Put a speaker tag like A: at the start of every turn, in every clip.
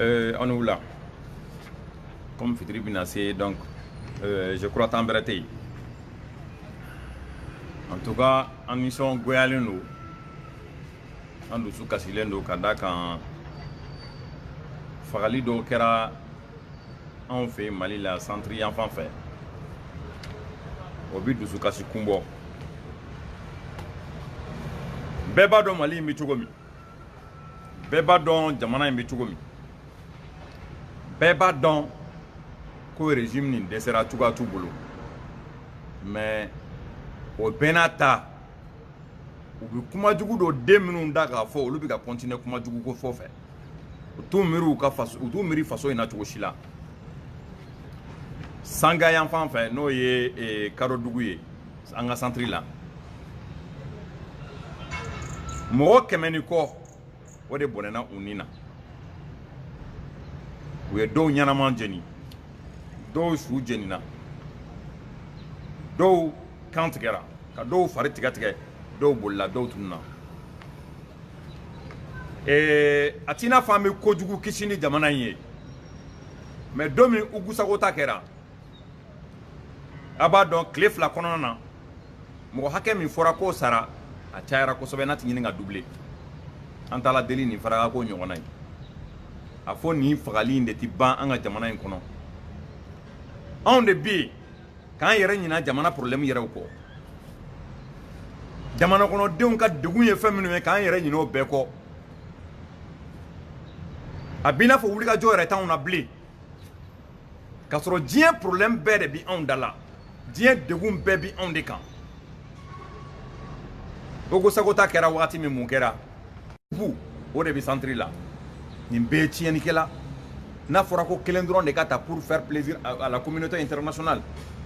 A: On est où là? Comme Fitri Binassé, donc je crois t'embrêter. En tout cas, en mission Goyaleno, en dessous Kassilendo, Kadakan, Faralido Kera, on fait Mali la centri enfant fait. Au but de Soukasi Kumbo. Beba don Mali Michugomi. Beba don Jamana Michugomi. Beba don ko régime ni desera tuga tu bolo. Mais au Benata, ou kuma jugu do 2 minutes daga fo olu bi ka continuer kuma jugu ko fo fe. Tu miru ka faso, tu miri faso ina tugo shila. Sanga y'enfant fait no ye karo dugu ye anga centre la. Mo kemeni ko o de bonena unina. We do nyana manjeni. Do su jenina. Do count gera. Ka do fari tiga tiga. Do bolla do tunna. Atina fami kojugu kishini jamana ye. Mais domi ugusagota kera. Aba donc clef la konona mo hakke mi fora ko sara a tayara ko sobe nati nyini nga doubler antala deli ni fara ko nyona yi a fo ni fagali ndeti ban anga jamana en kono on de bi kan yere nyina jamana problème yere ko jamana kono deun ka degun ye feminu e kan yere nyino be ko abina fo wuli ka jo yere tan on a blé kasoro dien problème be de bi on dala Dien degun bebi on de kan. Ogo sagota kera wati mi mun kera. Bu o de bi centre la. Ni be tieni kela. Na fora ko kelen dron de kata pour faire plaisir à la communauté internationale.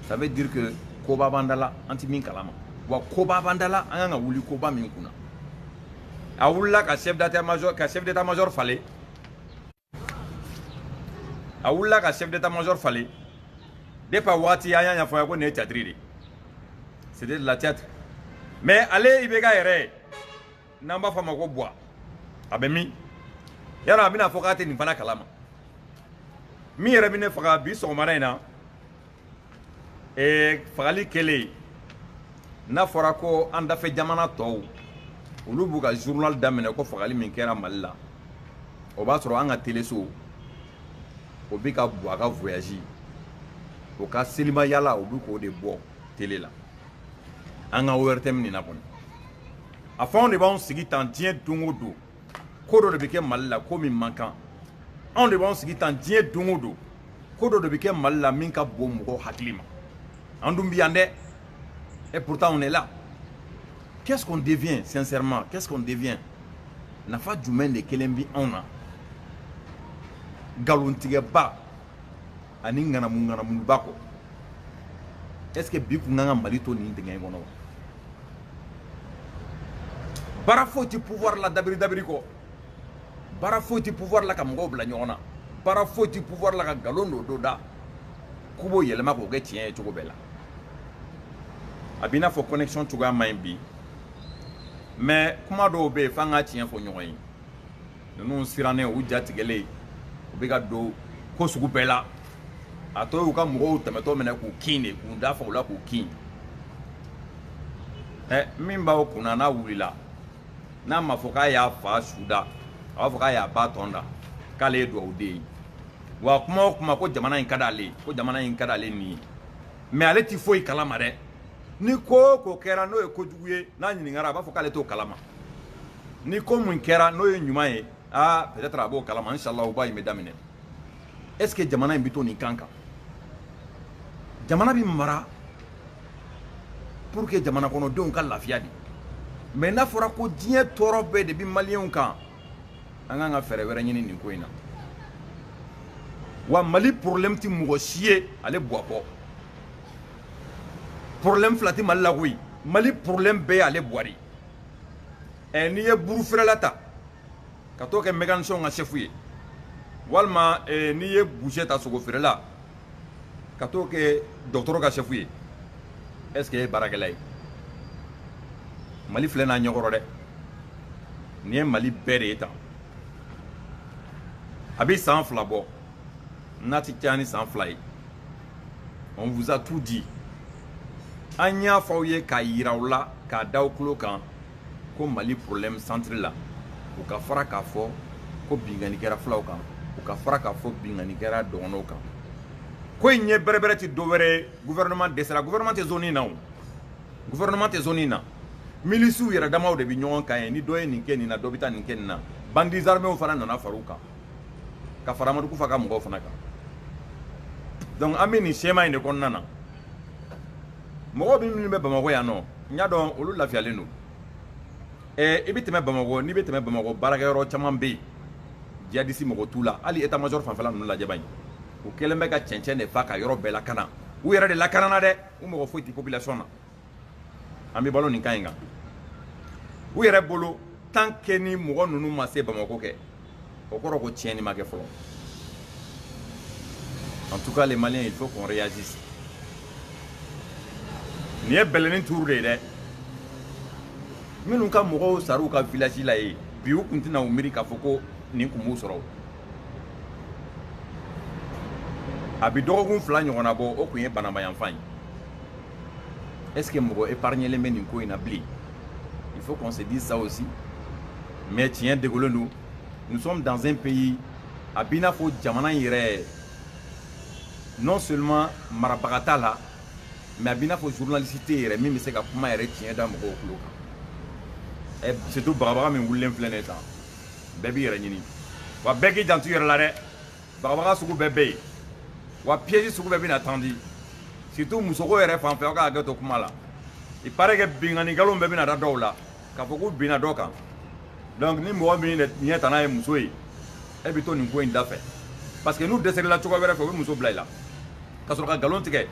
A: Ça veut dire que koba bandala anti min kalama. Wa koba bandala anga wuli koba min kuna. A wulla ka chef d'état-major fallait. A wulla ka chef d'état-major fallait. Depa wati aya nya foya ko ne théâtre. C'était de la théâtre. Mais allez ibega ere. Namba fama ko bois. Abemi. Yara bina fokate ni fana kalama. Mi yere bine foka bi so marina. Fagali kele. Na fora ko anda fe jamana to. Olu buka journal damene ko fagali min kera malla. O ba soro anga télé so. O bi ka bois ka voyager. O ka selima yala o bi ko de bo télé la anga ORTM ni na kon a fond de bon sigi tan tien dungodo ko do be ke malla ko min mankan on de bon sigi tan tien dungodo ko do be ke malla min ka bo mo haklima andum biande et pourtant on est là. Qu'est-ce qu'on devient sincèrement? Qu'est-ce qu'on devient? Na fa jumen de kelembi on a galontige ba ani ngana mun bako. Est-ce que biku nganga malito ni ndenge ngono bara foti pouvoir la dabiri ko bara foti pouvoir la kam ngobla nyona bara foti pouvoir la galondo doda kubo yelema ko ge tien to bela abina fo connexion to ga maimbi mais kuma do be fanga tien fo nyoyi nous sirane ou jatigele obiga do ko sugu bela ato uka mgo tameto mena ku kine ku dafa ula ku kin mimba o kuna na wulila na mafoka ya fa suda afoka ya batonda kale do ode wa kuma ko jamana in kadale ni mais ale ti foi kalama de ni ko kera no e ko juguye na nyini ngara ba foka le to kalama ni ko mun kera no e nyuma e peut-être abo kalama inshallah o ba yimedamine. Est-ce que jamana mbito ni kanka jamana bi mara pour que jamana kono don ka lafiya di mais na fora ko diɲɛ tɔɔrɔ bɛɛ de bi maliyɛnw kan an kan ka fɛɛrɛ wɛrɛ ɲini nin ko in na wa mali problème ti mɔgɔ si ye ale bɔ kɔ problème fila ti mali la koyi mali problème bɛɛ ye ale bɔ de n'i ye buru feerela ta ka t'o kɛ mécanicien ka chef ye walima n'i ye boucher ta sogo feerela ka t'o kɛ docteur ka chef ye est-ce que ye baarakɛla ye mali filɛ n'a ɲɛkɔrɔ dɛ nin ye mali bɛɛ de ye tan Abi san fila bɔ n'a ti caya ni san fila ye on vous a tout dit an y'a fɔ aw ye k'a yira aw la k'a da aw tulo kan ko Mali problème centre la u ka fara k'a fɔ ko bingani kɛra filaw kan u ka fara k'a fɔ bingani kɛra dɔgɔnɔw kan ko in ye bɛrɛbɛrɛ ti dɔ wɛrɛ ye gouvernement dɛsɛra gouvernement tɛ zone in na o gouvernement tɛ zone in na milisiw yɛrɛ damaw de bi ɲɔgɔn kan ye ni dɔ ye nin kɛ nin na dɔ bi taa nin kɛ nin na bandits armés fana nana fara u kan ka fara Amadu Kufa ka mɔgɔw fana kan donc an bɛ nin schéma in de kɔnɔna na mɔgɔw minnu bɛ Bamakɔ yan nɔ n y'a dɔn olu lafiyalen don i bɛ tɛmɛ Bamakɔ n'i bɛ tɛmɛ Bamakɔ baarakɛyɔrɔ caman bɛ yen djihadiste mɔgɔ t'u la hali état major fanfɛla ninnu lajɛ ban u kɛlen bɛ ka cɛncɛn de fa ka yɔrɔ bɛɛ lakana u yɛrɛ de lakana na dɛ u mɔgɔ foyi tɛ population na an bɛ balo nin kan in kan u yɛrɛ bolo tant que ni mɔgɔ ninnu ma se Bamakɔ kɛ o kɔrɔ ko tiɲɛni ma kɛ fɔlɔ en tout cas les Maliens il faut qu'on réagisse nin ye bɛlɛnin tuuru de ye dɛ minnu ka mɔgɔw sar'u ka village la ye bi u tun tɛna u miiri k'a fɔ ko nin kun b'u sɔrɔ a bi dɔgɔkun 2 ɲɔgɔnna bɔ o kun ye banamayanfan ye est-ce que mɔgɔ épargnelen bɛ nin ko in na bilen il faut qu'on se dise ça aussi mais tiɲɛ degolen don nous sommes dans un pays a b'i n'a fɔ jamana in yɛrɛ non seulement marabaga t'a la mais a b'i n'a fɔ journaliste yɛrɛ min bɛ se ka kuma yɛrɛ tiɲɛ da mɔgɔw tulo kan surtout bagabaga min wulilen filɛ nin ye tan bɛɛ b'i yɛrɛ ɲini wa bɛɛ k'i janto i yɛrɛ la dɛ bagabaga sugu bɛɛ bɛ yen wa piège sugu bɛɛ bɛna tandi surtout musoko yɛrɛ fan fɛ aw ka hakɛ to kuma la il paraît que bingani nkalon bɛɛ bɛna da dɔw la k'a fɔ k'u binna dɔ kan donc ni mɔgɔ min ɲɛ tanna ye muso ye e bɛ to nin ko in da fɛ parce que n'u dɛsɛrɛla cogo wɛrɛ fɛ u bɛ muso bila i la ka sɔrɔ ka nkalon tigɛ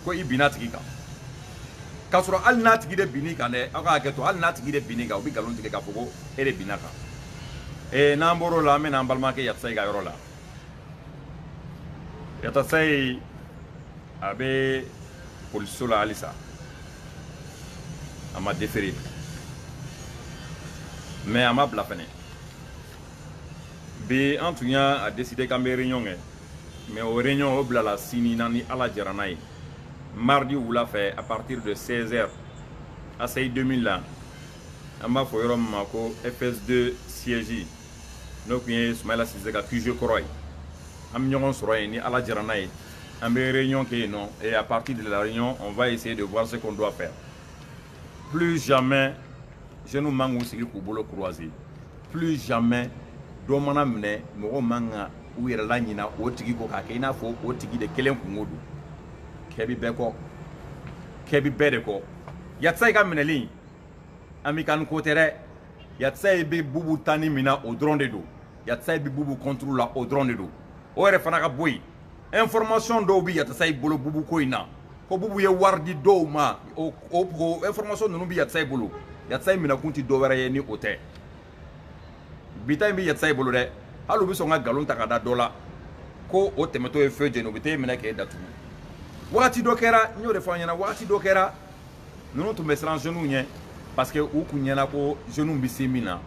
A: ko i binna tigi kan k'a sɔrɔ hali n'a tigi de binn'i kan dɛ aw ka hakɛ to hali n'a tigi de binn'i kan u bɛ nkalon tigɛ k'a fɔ ko e de binna kan n'an bɔr'o la an bɛ n'an balimakɛ Yatasayi ka yɔrɔ la Yatasayi a bɛ poliso la halisa a ma déféré mais a ma bila fɛnɛ bi an tun y'a décidé k'an bɛ réunion kɛ mais o réunion o bilala sini na ni Ala jɛra n'a ye mardi wula fɛ à partir de 16h ACI 2000 la an b'a fɔ yɔrɔ min ma ko FS2 siège n'o tun ye Soumaïla Cissé ka QG kɔrɔ ye an bɛ ɲɔgɔn sɔrɔ yen ni Ala jɛra n'a ye an bɛ réunion kɛ yen nɔ et à partir de la réunion on va essayer de voir ce qu'on doit faire plus jamais jeunes man k'u sigi k'u bolo croiser plus jamais dɔ mana minɛ mɔgɔw man ka u yɛrɛ la ɲina o tigi kɔ k'a kɛ i n'a fɔ o tigi de kelen kungo don kɛ bi bɛɛ kɔ kɛ bi bɛɛ de kɔ Yatasayi ka minɛli an bɛ kan ko tɛ dɛ Yatasayi bɛ bubu tani min na o dɔrɔn de don Yatasayi bɛ bubu contrôle la o dɔrɔn de don o yɛrɛ fana ka bɔ yen information dɔw bɛ Yatasayi bolo bubu ko in na ko bubu ye wari di dɔw ma o information ninnu bɛ Yatasayi bolo Yatasayi minɛkun tɛ dɔ wɛrɛ ye ni o tɛ bita in bɛ Yatasayi bolo dɛ hali u bɛ sɔn ka nkalon ta ka da dɔ la ko o tɛmɛtɔ ye fɛn jɛni u bɛ taa e minɛ k'e datugu wagati dɔ kɛra n y'o de fɔ an ɲɛna wagati dɔ kɛra ninnu tun bɛ siran jeunes ɲɛ parce que u kun ɲɛna ko jeunes bɛ se min na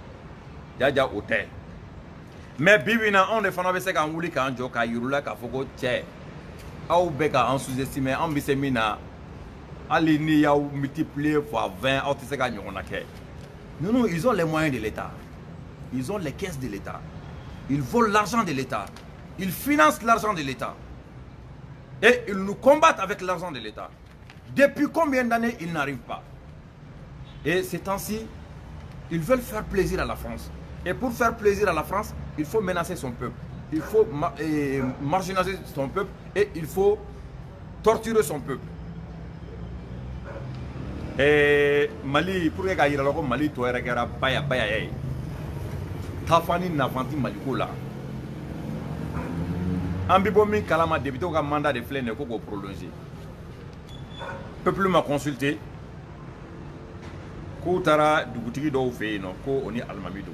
A: jaja o tɛ mais bi bi in na anw de fana bɛ se k'an wuli k'an jɔ k'a yir'u la k'a fɔ ko cɛ aw bɛ k'an sous-estimer anw bɛ se min na hali ni y'aw multiplier fois 20 aw tɛ se ka ɲɔgɔnna kɛ non ils ont les moyens de l'État ils ont les caisses de l'État ils volent l'argent de l'État ils financent l'argent de l'État et ils nous combattent avec l'argent de l'État depuis combien d'années ils n'arrivent pas et ces temps-ci ils veulent faire plaisir à la France et pour faire plaisir à la France il faut menacer son peuple il faut marginaliser son peuple et il faut torturer son peuple et Mali pour que k'a yira la ko Mali tɔ yɛrɛ kɛra baya ye tafani nafanti Mali ko la an bɛ bɔ min kalama député ka mandat de filɛ nin ye ko k'o prolonger peuple ma consulté k'u taara dugutigi dɔw fɛ yen nɔ ko o ni alimami don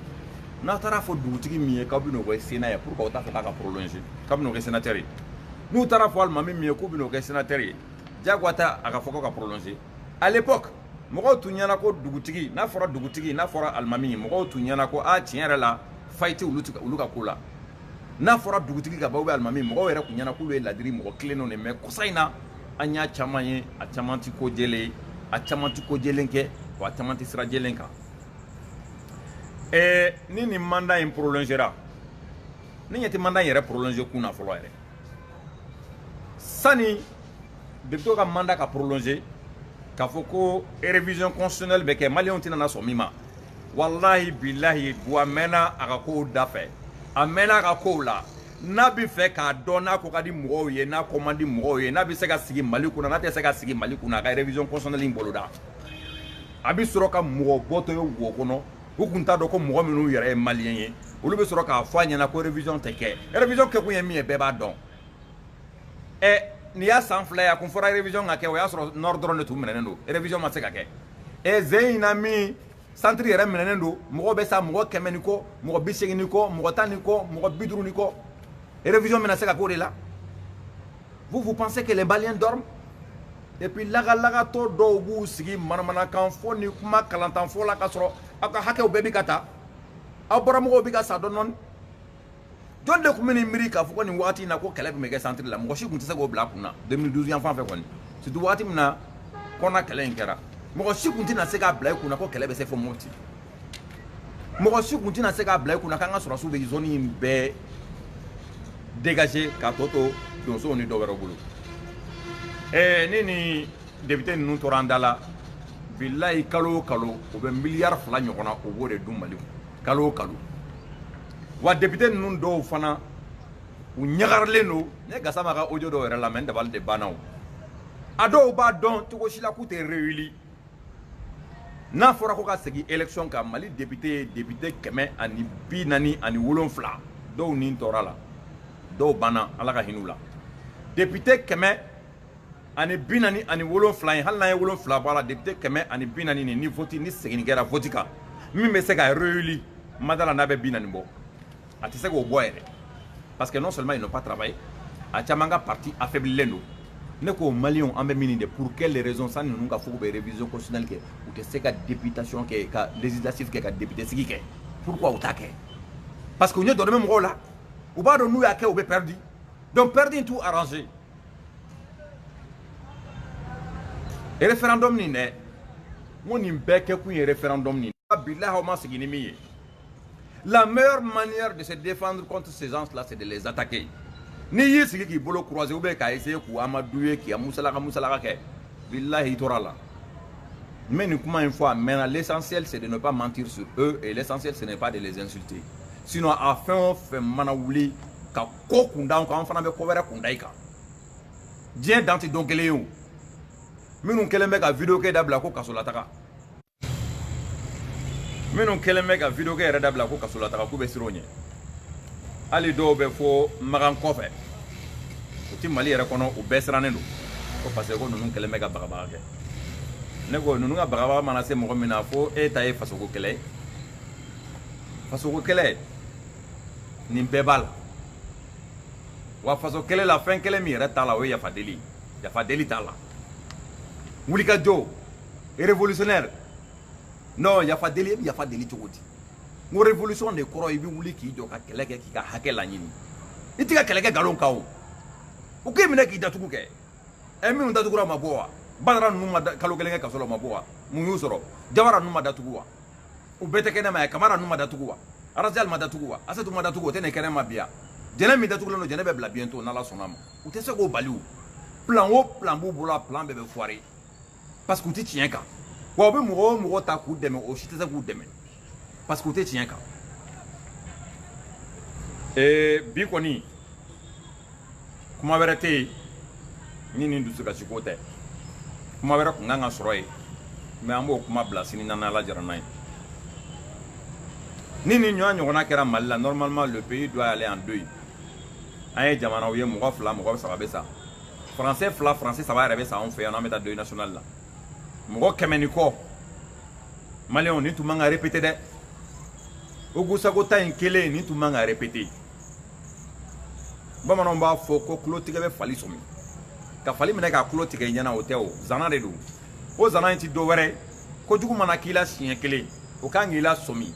A: n'a taara fɔ dugutigi min ye k'aw bɛ n'o kɛ sénat ye pour que aw t'a fɛ k'a ka prolonger k'a bɛ n'o kɛ sénateur ye n'u taara fɔ alimami min ye k'u bɛ n'o kɛ sénateur ye diyagoya a ka fɔ k'aw ka prolonger à l'époque mɔgɔw tun ɲɛna ko dugutigi n'a fɔra alimami ye mɔgɔw tun ɲɛna ko tiɲɛ yɛrɛ la faille tɛ olu ka ko la n'a fɔra dugutigi ka baw bɛ alimami mɔgɔw yɛrɛ kun ɲɛna k'olu ye ladiri mɔgɔ kilennenw de mais kosa in na an y'a caman ye a caman ti ko jɛlen ye a caman ti ko jɛlen kɛ wa a caman ti sira jɛlen kan ni nin mandat in prolongera ni ɲɛ tɛ mandat in yɛrɛ prolonger kun na fɔlɔ yɛrɛ sani député ka mandat ka prolonger k'a fɔ ko révision constitutionnelle bɛ kɛ maliyɛnw tɛna na sɔn min ma wallahi billahi wa mɛnna a ka kow da fɛ a mɛnna a ka kow la n'a bɛ fɛ k'a dɔn n'a ko ka di mɔgɔw ye n'a ko man di mɔgɔw ye n'a bɛ se ka sigi Mali kunna n'a tɛ se ka sigi Mali kunna a ka révision constitutionnelle in boloda a bɛ sɔrɔ ka mɔgɔ bɔtɔ ye wo kɔnɔ u kun t'a dɔn ko mɔgɔ minnu yɛrɛ ye maliyɛn ye olu bɛ sɔrɔ k'a fɔ a ɲɛna ko révision tɛ kɛ révision kɛkun ye min ye bɛɛ b'a dɔn nin y'a san fila ye a kun fɔra révision ka kɛ o y'a sɔrɔ nord dɔrɔn de tun minɛnen don révision ma se ka kɛ zen in na min centre yɛrɛ minɛnen don mɔgɔ bɛ sa mɔgɔ 100 ni kɔ mɔgɔ 80 ni kɔ mɔgɔ 10 ni kɔ mɔgɔ 50 ni kɔ révision bɛna se ka k'o de la vous pensez que les Maliens dorment et puis laga-lagatɔ dɔw b'u sigi manamanakan fɔ ni kuma kalantan fɔ la ka sɔrɔ aw ka hakɛw bɛɛ bi ka taa aw bɔra mɔgɔw bi ka sa dɔɔni jɔn de tun bɛ nin miiri k'a fɔ ko nin waati in na ko kɛlɛ bɛ kɛ centre la mɔgɔ si tun tɛ se k'o bila a kunna 2012 yan fan fɛ kɔni surtout waati min na kɔnna kɛlɛ in kɛra mɔgɔ si tun tɛna se k'a bila i kunna ko kɛlɛ bɛ se fo Mopti mɔgɔ si tun tɛna se k'a bila i kunna k'an ka sɔrɔsiw bɛ zone in bɛɛ dégager k'a tɔ to donsow ni dɔ wɛrɛw bolo ni nin député ninnu tora an da la bilayi kalo o kalo o bɛ miliyari 2 ɲɔgɔnna o b'o de dun Mali kalo o kalo wa député ninnu dɔw fana u ɲagarilen don ne Gassama ka audio dɔw yɛrɛ lamɛn n dabali de banna o a dɔw b'a dɔn cogo si la k'u tɛ réélu n'a fɔra ko ka segin élection kan Mali député ye député 147 dɔw ni tɔɔra la dɔw banna Ala ka hinɛ u la député 147 in hali n'an ye 7 bɔ a la député 140 ni vote ni segin kɛra vote kan min bɛ se ka réélu Madala n'a bɛ 40 bɔ a tɛ se k'o bɔ yɛrɛ parce que non seulement ils n'ont pas travaillé a caman ka parti affaiblilen don ne ko Maliens an bɛ min de pour quelle raison sani ninnu ka fɔ k'u bɛ révision constitutionnelle kɛ u tɛ se ka députation kɛ ka législative kɛ ka député sigi kɛ pourquoi u t'a kɛ parce que u ɲɛ dɔnnen bɛ mɔgɔw la u b'a dɔn n'u y'a kɛ u bɛ perdu donc perdu in t'u arrangé référendum nin dɛ n ko nin bɛɛ kɛ kun ye référendum nin bilahi aw ma sigi ni min ye la meilleure manière de se défendre contre ces gens-là c'est de les attaquer ni y'i sigi k'i bolo croiser ou bien k'a essayer k'u amadouer k'i musalaka kɛ bilahi i tora la mais nin kuma in fɔ a mɛnna l'essentiel c'est de ne pas mentir sur eux et l'essentiel ce n'est pas de les insulter sinon a fɛn o fɛn mana wuli ka ko kun d'anw kan an fana bɛ ko wɛrɛ kun da i kan diɲɛ dan tɛ don kelen ye o minnu kɛlen bɛ ka vidéo kɛ dabila ko kasolataga minnu kɛlen bɛ ka vidéo kɛ yɛrɛ dabila ko kasolataga k'u bɛ siran o ɲɛ hali dɔw bɛ fɔ Magan kɔfɛ u ti Mali yɛrɛ kɔnɔ u bɛɛ sirannen don ko parce que ko ninnu kɛlen bɛ ka bagabaga kɛ ne ko ninnu ka bagabaga mana se mɔgɔ min na fo e ta ye fasoko kɛlɛ ye fasoko kɛlɛ nin bɛɛ b'a la wa faso kɛlɛ la fɛn kɛlɛ min yɛrɛ t'a la o ye yafadeli t'a la wulikajɔ révolutionnaire non yafadeli e bɛ yafadeli cogo di n ko révolution de kɔrɔ i bɛ wuli k'i jɔ ka kɛlɛ kɛ k'i ka hakɛ laɲini i tɛ ka kɛlɛ kɛ nkalon kan o u k'i minɛ k'i datugu kɛ minnu datugura ma bɔ wa Badara ninnu ma kalo kelen kɛ kaso la ma bɔ wa mun y'u sɔrɔ Jawara ninnu ma datugu wa u bɛɛ tɛ kɛnɛma ye Kamara ninnu ma datugu wa Arazali ma datugu wa Asetu ma datugu o tɛ ne kɛnɛma bi yan jɛnɛ min datugulen don jɛnɛ bɛ bila bientôt n'Ala sɔnna ma u tɛ se k'o bali o plan o plan b'u bolo a plan bɛɛ bɛ foirer parce que u tɛ tiɲɛ kan wa u bɛ mɔgɔ o mɔgɔ ta k'u dɛmɛ o si tɛ se k'u dɛmɛ parce que u tɛ tiɲɛ kan bi kɔni kuma wɛrɛ tɛ yen ni nin dusukasi ko tɛ kuma wɛrɛ kun kan ka sɔrɔ yen mais an b'o kuma bila sini n'Ala jara n'a ye ni nin ɲɔgɔnna kɛra Mali la normalement le pays doit aller en deuil an ye jamanaw ye mɔgɔ 2 mɔgɔ 3 bɛ sa français 2 français 3 yɛrɛ bɛ sa anw fɛ yan n'an bɛ taa deuil national la mɔgɔ 100 ni kɔ Maliens nin tun man ka répéter dɛ Ogusagota in kelen nin tun man ka répéter bamananw b'a fɔ ko tulo tigɛ bɛ fali sɔmi ka fali minɛ ka tulo tigɛ ɲɛna o tɛ o zana de don o zana in ti dɔ wɛrɛ kojugu mana k'i la siɲɛ kelen o kan k'i la sɔmi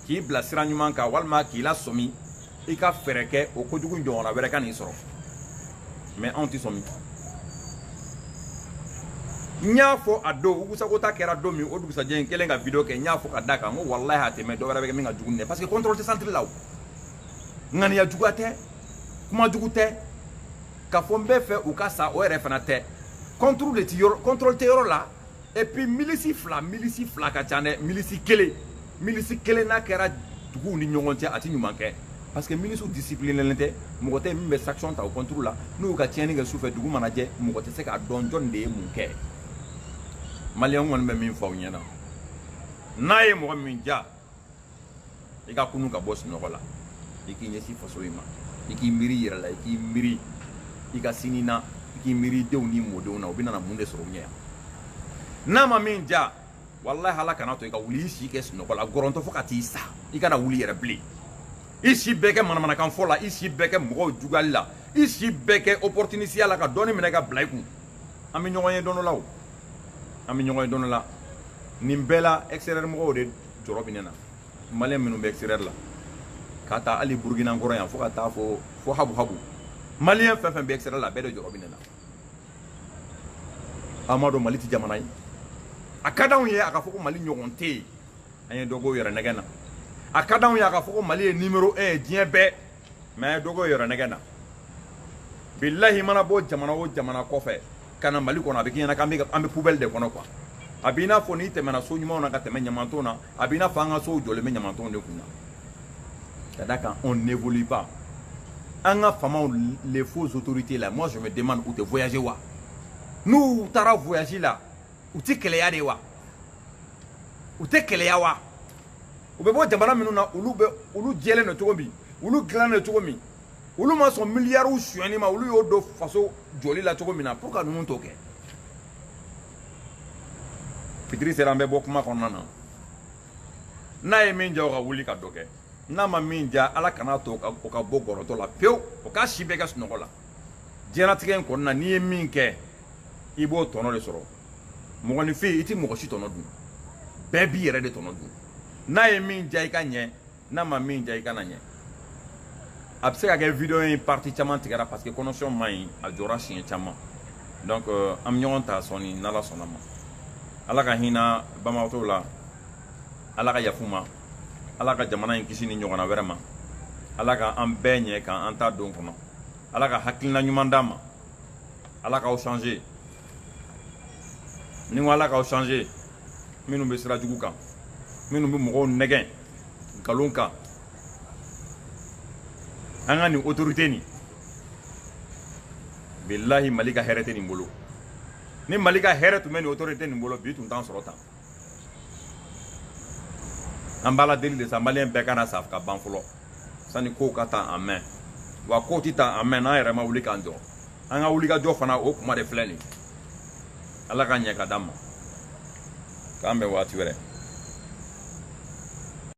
A: k'i bila sira ɲuman kan walima k'i la sɔmi i ka fɛrɛ kɛ o kojugu ɲɔgɔnna wɛrɛ ka n'i sɔrɔ mais anw tɛ sɔn min n y'a fɔ a don Ugusagota kɛra don min o dugusajɛ in kelen ka video kɛ n y'a fɔ ka d'a kan n ko walahi a tɛmɛ dɔ wɛrɛ bɛ kɛ min ka jugu ni dɛ parce que contrôle tɛ centre la o ŋaniya juguya tɛ kuma jugu tɛ k'a fɔ n bɛ fɛ u ka sa o yɛrɛ fana tɛ contrôle tɛ yɔrɔ la et puis milisi fila ka ca dɛ milisi kelen n'a kɛra duguw ni ɲɔgɔn cɛ a tɛ ɲuman kɛ parce que milisiw disciplinelen tɛ mɔgɔ tɛ min bɛ sanction ta o contrôle la n'u ka tiɲɛni kɛ sufɛ dugu mana jɛ mɔgɔ tɛ se k'a dɔn jɔnni de ye mun kɛ maliyɛnw kɔni bɛ min fɔ aw ɲɛna n'a ye mɔgɔ min ja i ka kunu ka bɔ sunɔgɔ la i k'i ɲɛsin faso in ma i k'i miiri i yɛrɛ la i k'i miiri i ka sini na i k'i miiri denw ni mɔdenw na u bɛ na mun de sɔrɔ u ɲɛ yan n'a ma min ja walahi ala kana to i ka wuli i si kɛ sunɔgɔ la gɔrɔntɔ fo ka t'i sa i kana wuli yɛrɛ bilen i si bɛɛ kɛ manamanakan fɔ la i si bɛɛ kɛ mɔgɔw juguyali la i si bɛɛ kɛ opportunité la ka dɔɔni minɛ ka bila i kun an bɛ ɲɔgɔn ye don dɔ la o an bɛ ɲɔgɔn ye don dɔ la nin bɛɛ la extérieur mɔgɔw de jɔrɔ bɛ ne na maliyɛn minnu bɛ extérieur la ka taa hali Burukina kɔrɔ yan fo ka taa fo habu maliyɛn fɛn fɛn bɛ extérieur la bɛɛ de jɔrɔ bɛ ne na an m'a dɔn Mali tɛ jamana ye a ka d'anw ye a ka fɔ ko Mali ɲɔgɔn tɛ yen an ye dɔ k'o yɛrɛ nɛgɛ na a ka d'anw ye a ka fɔ ko Mali ye numéro 1 ye diɲɛ bɛɛ mais an ye dɔ k'o yɛrɛ nɛgɛ na bilahi mana bɔ jamana o jamana kɔfɛ ka na Mali kɔnɔ a bɛ k'i ɲɛna k'an bɛ poubelle de kɔnɔ quoi a b'i n'a fɔ n'i tɛmɛna so ɲumanw na ka tɛmɛ ɲamantonw na a b'i n'a fɔ an ka sow jɔlen bɛ ɲamantonw de kunna ka d'a kan on n'évolue pas an ka famaw les fausses autorités là moi je me demande u tɛ voyager wa n'u taara voyage la u tɛ kɛlɛya de wa u tɛ kɛlɛya wa u bɛ bɔ jamana minnu na olu jɛlen don cogo min olu dilannen don cogo min olu ma sɔn miliyariw suyɛnni ma olu y'o don faso jɔli la cogo min na pour que ninnu t'o kɛ fitiri sera an bɛ bɔ kuma kɔnɔna na n'a ye min ja o ka wuli ka dɔ kɛ n'a ma min ja ala kana to o ka bɔ gɔrɔtɔ la pewu o k'a si bɛɛ kɛ sunɔgɔ la diɲɛlatigɛ in kɔnɔna n'i ye min kɛ i b'o tɔnɔ de sɔrɔ mɔgɔninfin i tɛ mɔgɔ si tɔnɔ dun bɛɛ b'i yɛrɛ de tɔnɔ dun n'a ye min ja i ka ɲɛ n'a ma min ja i kana ɲɛ a bɛ se ka kɛ video in partie caman tigɛra parce que connexion man ɲi a jɔra siɲɛ caman donc an bɛ ɲɔgɔn ta sɔnni n'ala sɔnna ma ala ka hinɛ banbagatɔw la ala ka yafu ma ala ka jamana in kisi ni ɲɔgɔnna wɛrɛ ma ala ka an bɛɛ ɲɛ k'an ta don kɔnɔ ala ka hakilina ɲuman d'an ma ala k'aw changer ni ko ala k'aw changer minnu bɛ sira jugu kan minnu bɛ mɔgɔw nɛgɛn nkalon kan an ka nin autorité nin bilahi Mali ka hɛrɛ tɛ nin bolo ni Mali ka hɛrɛ tun bɛ nin autorité nin bolo bi tun t'an sɔrɔ tan an b'a la deli de sa maliyɛn bɛɛ kana sa ka ban fɔlɔ sani kow ka taa an mɛn wa kow tɛ taa an mɛn n'an yɛrɛ ma wuli k'an jɔ an ka wuli ka jɔ fana o kuma de filɛ nin ala ka ɲɛ ka d'an ma k'an bɛn waati wɛrɛ